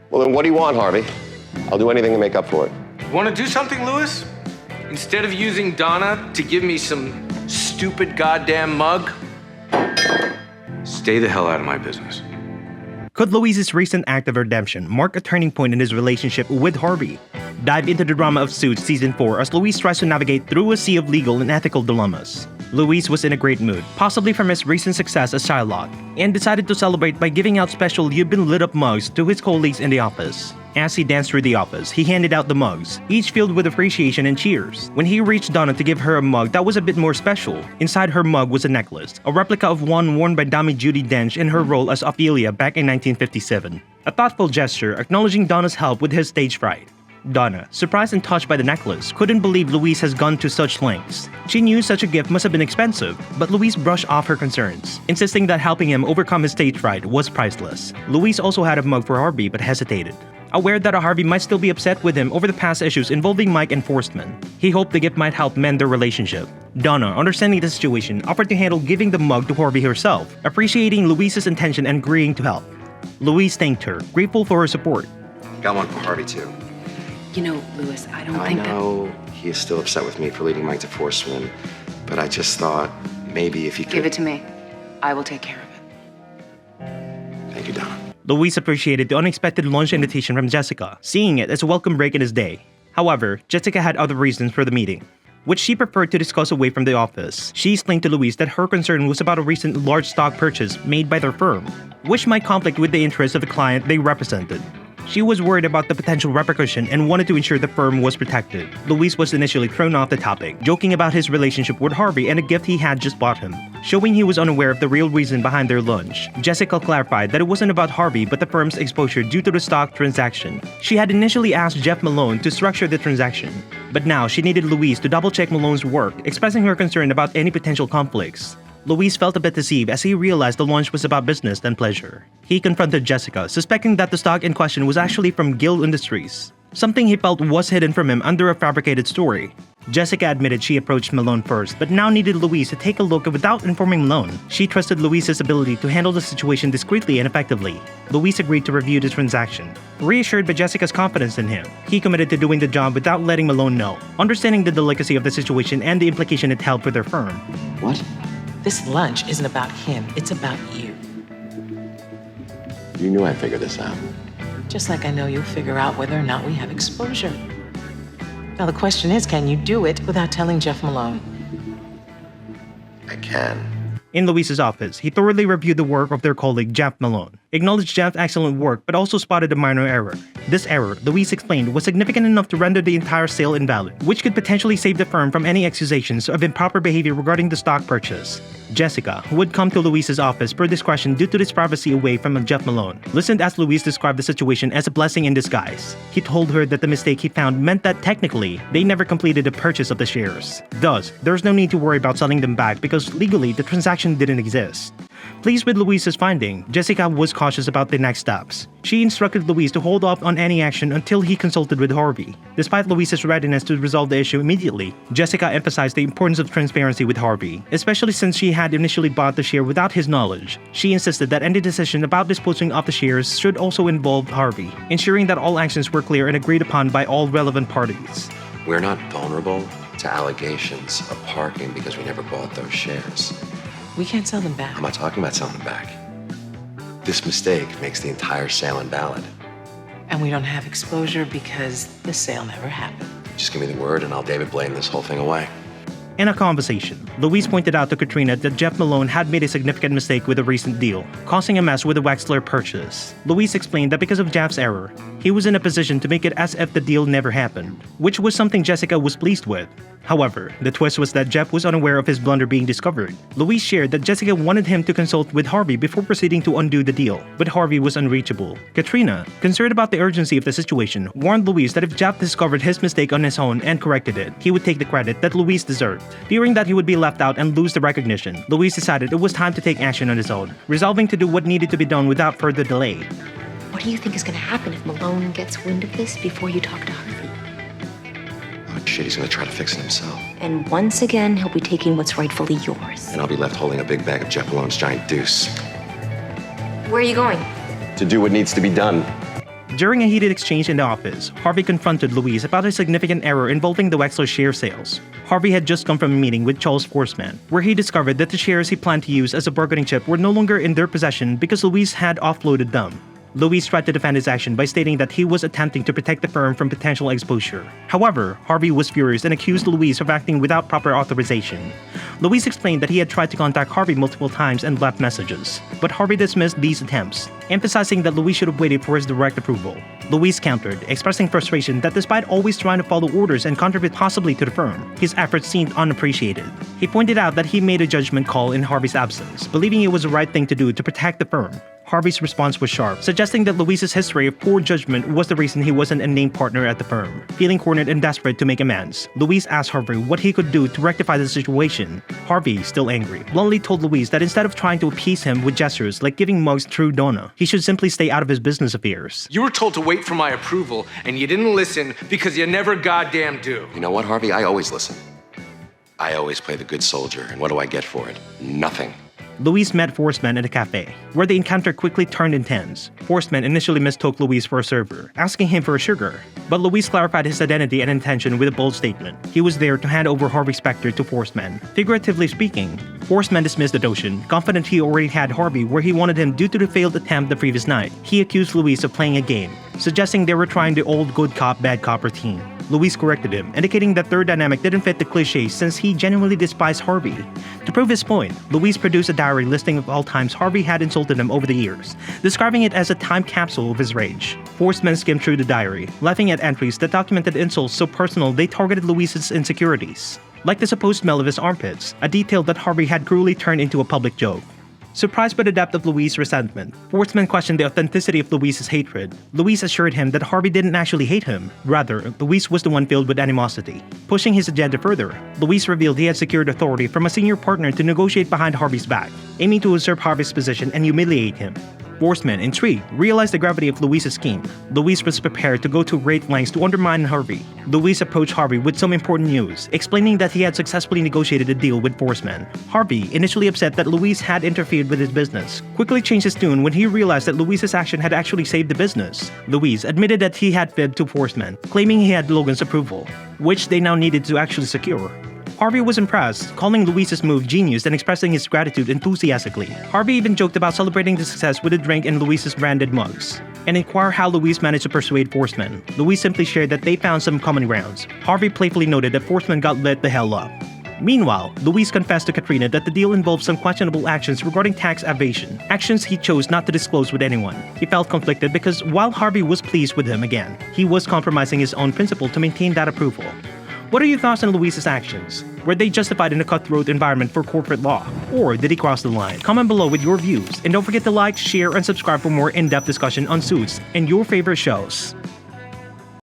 Well, then what do you want, Harvey? I'll do anything to make up for it. Want to do something, Louis? Instead of using Donna to give me some stupid goddamn mug, stay the hell out of my business. Could Louise's recent act of redemption mark a turning point in his relationship with Harvey? Dive into the drama of Suits Season 4 as Louise tries to navigate through a sea of legal and ethical dilemmas. Louise was in a great mood, possibly from his recent success as Shylock, and decided to celebrate by giving out special "You've Been Lit Up" mugs to his colleagues in the office. As he danced through the office, he handed out the mugs, each filled with appreciation and cheers. When he reached Donna to give her a mug that was a bit more special, inside her mug was a necklace, a replica of one worn by Dame Judi Dench in her role as Ophelia back in 1957. A thoughtful gesture acknowledging Donna's help with his stage fright. Donna, surprised and touched by the necklace, couldn't believe Louise has gone to such lengths. She knew such a gift must have been expensive, but Louise brushed off her concerns, insisting that helping him overcome his stage fright was priceless. Louise also had a mug for Harvey but hesitated, aware that Harvey might still be upset with him over the past issues involving Mike and Forstman. He hoped the gift might help mend their relationship. Donna, understanding the situation, offered to handle giving the mug to Harvey herself, appreciating Louise's intention and agreeing to help. Louise thanked her, grateful for her support. Got one for Harvey, too. You know, Louis, I don't I think that... know he is still upset with me for leading Mike to Forstman, but I just thought maybe if he could... Give it to me. I will take care of it. Thank you, Donna. Louise appreciated the unexpected lunch invitation from Jessica, seeing it as a welcome break in his day. However, Jessica had other reasons for the meeting, which she preferred to discuss away from the office. She explained to Louise that her concern was about a recent large stock purchase made by their firm, which might conflict with the interests of the client they represented. She was worried about the potential repercussion and wanted to ensure the firm was protected. Louise was initially thrown off the topic, joking about his relationship with Harvey and a gift he had just bought him, showing he was unaware of the real reason behind their lunch. Jessica clarified that it wasn't about Harvey but the firm's exposure due to the stock transaction. She had initially asked Jeff Malone to structure the transaction, but now she needed Louise to double-check Malone's work, expressing her concern about any potential conflicts. Louise felt a bit deceived as he realized the lunch was about business than pleasure. He confronted Jessica, suspecting that the stock in question was actually from Guild Industries, something he felt was hidden from him under a fabricated story. Jessica admitted she approached Malone first, but now needed Louise to take a look without informing Malone. She trusted Louise's ability to handle the situation discreetly and effectively. Louise agreed to review the transaction. Reassured by Jessica's confidence in him, he committed to doing the job without letting Malone know, understanding the delicacy of the situation and the implication it held for their firm. What? This lunch isn't about him, it's about you. You knew I'd figure this out. Just like I know you'll figure out whether or not we have exposure. Now the question is, can you do it without telling Jeff Malone? I can. In Louise's office, he thoroughly reviewed the work of their colleague Jeff Malone, acknowledged Jeff's excellent work but also spotted a minor error. This error, Louise explained, was significant enough to render the entire sale invalid, which could potentially save the firm from any accusations of improper behavior regarding the stock purchase. Jessica, who had come to Louise's office per discretion due to his privacy away from Jeff Malone, listened as Louise described the situation as a blessing in disguise. He told her that the mistake he found meant that technically, they never completed the purchase of the shares. Thus, there's no need to worry about selling them back because legally the transaction didn't exist. Pleased with Louise's finding, Jessica was cautious about the next steps. She instructed Louise to hold off on any action until he consulted with Harvey. Despite Louise's readiness to resolve the issue immediately, Jessica emphasized the importance of transparency with Harvey, especially since she had initially bought the share without his knowledge. She insisted that any decision about disposing of the shares should also involve Harvey, ensuring that all actions were clear and agreed upon by all relevant parties. We're not vulnerable to allegations of parking because we never bought those shares. We can't sell them back. I'm not talking about selling them back. This mistake makes the entire sale invalid. And we don't have exposure because the sale never happened. Just give me the word and I'll David Blaine this whole thing away. In a conversation, Louise pointed out to Katrina that Jeff Malone had made a significant mistake with a recent deal, causing a mess with the Wexler purchase. Louise explained that because of Jeff's error, he was in a position to make it as if the deal never happened, which was something Jessica was pleased with. However, the twist was that Jeff was unaware of his blunder being discovered. Louise shared that Jessica wanted him to consult with Harvey before proceeding to undo the deal, but Harvey was unreachable. Katrina, concerned about the urgency of the situation, warned Louise that if Jeff discovered his mistake on his own and corrected it, he would take the credit that Louise deserved. Fearing that he would be left out and lose the recognition, Louise decided it was time to take action on his own, resolving to do what needed to be done without further delay. What do you think is going to happen if Malone gets wind of this before you talk to Harvey? Oh shit, he's gonna try to fix it himself. And once again, he'll be taking what's rightfully yours. And I'll be left holding a big bag of Jeff Malone's giant deuce. Where are you going? To do what needs to be done. During a heated exchange in the office, Harvey confronted Louise about a significant error involving the Wexler share sales. Harvey had just come from a meeting with Charles Forsman, where he discovered that the shares he planned to use as a bargaining chip were no longer in their possession because Louise had offloaded them. Louise tried to defend his action by stating that he was attempting to protect the firm from potential exposure. However, Harvey was furious and accused Louise of acting without proper authorization. Louise explained that he had tried to contact Harvey multiple times and left messages, but Harvey dismissed these attempts, emphasizing that Louise should have waited for his direct approval. Louise countered, expressing frustration that despite always trying to follow orders and contribute possibly to the firm, his efforts seemed unappreciated. He pointed out that he made a judgment call in Harvey's absence, believing it was the right thing to do to protect the firm. Harvey's response was sharp, suggesting that Louise's history of poor judgment was the reason he wasn't a named partner at the firm. Feeling cornered and desperate to make amends, Louise asked Harvey what he could do to rectify the situation. Harvey, still angry, bluntly told Louise that instead of trying to appease him with gestures like giving mugs through Donna, he should simply stay out of his business affairs. You were told to wait for my approval, and you didn't listen because you never goddamn do. You know what, Harvey? I always listen. I always play the good soldier, and what do I get for it? Nothing. Louise met Forsman at a cafe, where the encounter quickly turned intense. Forsman initially mistook Louise for a server, asking him for a sugar, but Louise clarified his identity and intention with a bold statement. He was there to hand over Harvey Specter to Forsman. Figuratively speaking, Forsman dismissed the notion, confident he already had Harvey where he wanted him due to the failed attempt the previous night. He accused Louise of playing a game, suggesting they were trying the old good cop, bad cop routine. Louise corrected him, indicating that their dynamic didn't fit the cliche since he genuinely despised Harvey. To prove his point, Louise produced a diary listing of all times Harvey had insulted him over the years, describing it as a time capsule of his rage. Forsman skimmed through the diary, laughing at entries that documented insults so personal they targeted Louise's insecurities, like the supposed smell of his armpits, a detail that Harvey had cruelly turned into a public joke. Surprised by the depth of Louise's resentment, Forsman questioned the authenticity of Louise's hatred. Louise assured him that Harvey didn't actually hate him. Rather, Louise was the one filled with animosity. Pushing his agenda further, Louise revealed he had secured authority from a senior partner to negotiate behind Harvey's back, aiming to usurp Harvey's position and humiliate him. Forsman, intrigued, realized the gravity of Louise's scheme. Louise was prepared to go to great lengths to undermine Harvey. Louise approached Harvey with some important news, explaining that he had successfully negotiated a deal with Forsman. Harvey, initially upset that Louise had interfered with his business, quickly changed his tune when he realized that Louise's action had actually saved the business. Louise admitted that he had fibbed to Forsman, claiming he had Logan's approval, which they now needed to actually secure. Harvey was impressed, calling Louise's move genius and expressing his gratitude enthusiastically. Harvey even joked about celebrating the success with a drink in Louise's branded mugs, and inquired how Louise managed to persuade Forsman. Louise simply shared that they found some common grounds. Harvey playfully noted that Forsman got lit the hell up. Meanwhile, Louise confessed to Katrina that the deal involved some questionable actions regarding tax evasion, actions he chose not to disclose with anyone. He felt conflicted because while Harvey was pleased with him again, he was compromising his own principle to maintain that approval. What are your thoughts on Louise's actions? Were they justified in a cutthroat environment for corporate law? Or did he cross the line? Comment below with your views, and don't forget to like, share, and subscribe for more in-depth discussion on Suits and your favorite shows.